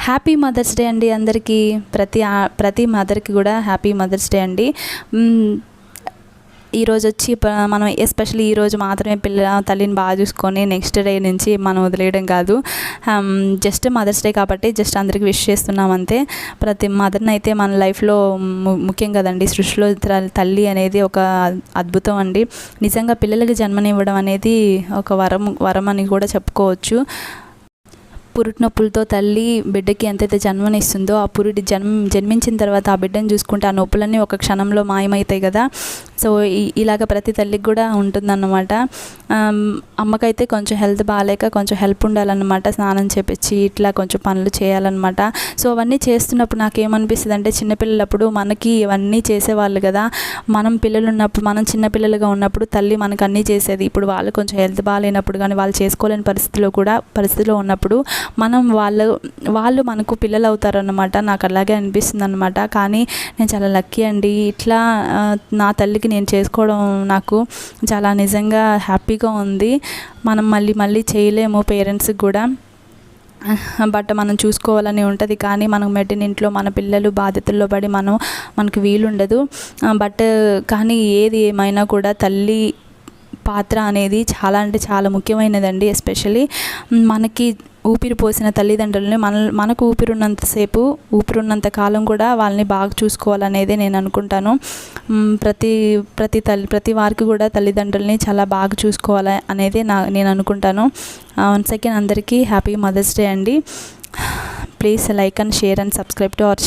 Happy mother's day అండి అందరికీ. ప్రతి మదర్కి కూడా హ్యాపీ మదర్స్ డే అండి. ఈరోజు వచ్చి మనం ఎస్పెషల్లీ ఈరోజు మాత్రమే తల్లిని బాగా చూసుకొని నెక్స్ట్ డే నుంచి మనం వదిలేయడం కాదు. జస్ట్ మదర్స్ డే కాబట్టి జస్ట్ అందరికీ విష్ చేస్తున్నాం అంతే. ప్రతి మదర్ని అయితే మన లైఫ్లో ముఖ్యం కదండి. సృష్టిలో తల్లి అనేది ఒక అద్భుతం అండి. నిజంగా పిల్లలకి జన్మనివ్వడం అనేది ఒక వరం అని కూడా చెప్పుకోవచ్చు. పురుటినొప్పులతో తల్లి బిడ్డకి ఎంతైతే జన్మనిస్తుందో ఆ జన్మించిన తర్వాత ఆ బిడ్డను చూసుకుంటే ఆ నొప్పులన్నీ ఒక క్షణంలో మాయమవుతాయి కదా. సో ఇలాగ ప్రతి తల్లికి కూడా ఉంటుందన్నమాట. అమ్మకైతే కొంచెం హెల్త్ బాగాలేక కొంచెం హెల్ప్ ఉండాలన్నమాట, స్నానం చేపించి ఇట్లా కొంచెం పనులు చేయాలన్నమాట. సో అవన్నీ చేస్తున్నప్పుడు నాకేమనిపిస్తుంది అంటే చిన్నపిల్లలప్పుడు మనకి ఇవన్నీ చేసేవాళ్ళు కదా. మనం చిన్నపిల్లలుగా ఉన్నప్పుడు తల్లి మనకు అన్నీ చేసేది. ఇప్పుడు వాళ్ళు కొంచెం హెల్త్ బాగాలేనప్పుడు కానీ వాళ్ళు చేసుకోలేని పరిస్థితిలో ఉన్నప్పుడు వాళ్ళు మనకు పిల్లలు అవుతారన్నమాట. నాకు అలాగే అనిపిస్తుంది అన్నమాట. కానీ నేను చాలా లక్కీ అండి. ఇట్లా నా తల్లికి నేను చేసుకోవడం నాకు చాలా నిజంగా హ్యాపీగా ఉంది. మనం మళ్ళీ చేయలేము పేరెంట్స్కి కూడా, బట్ మనం చూసుకోవాలని ఉంటుంది. కానీ మనం మెట్టినింట్లో మన పిల్లలు బాధ్యతల్లో పడి మనకు వీలుండదు. కానీ ఏది ఏమైనా కూడా తల్లి పాత్ర అనేది చాలా అంటే చాలా ముఖ్యమైనదండి. ఎస్పెషల్లీ మనకి ఊపిరి పోసిన తల్లిదండ్రులని మనకు ఊపిరున్నంత కాలం కూడా వాళ్ళని బాగా చూసుకోవాలనేది నేను అనుకుంటాను. ప్రతి వారికి కూడా తల్లిదండ్రులని చాలా బాగా చూసుకోవాలి అనేది నేను అనుకుంటాను. వన్స్ అగైన్ అందరికీ హ్యాపీ మదర్స్ డే అండి. Please like and share and subscribe to our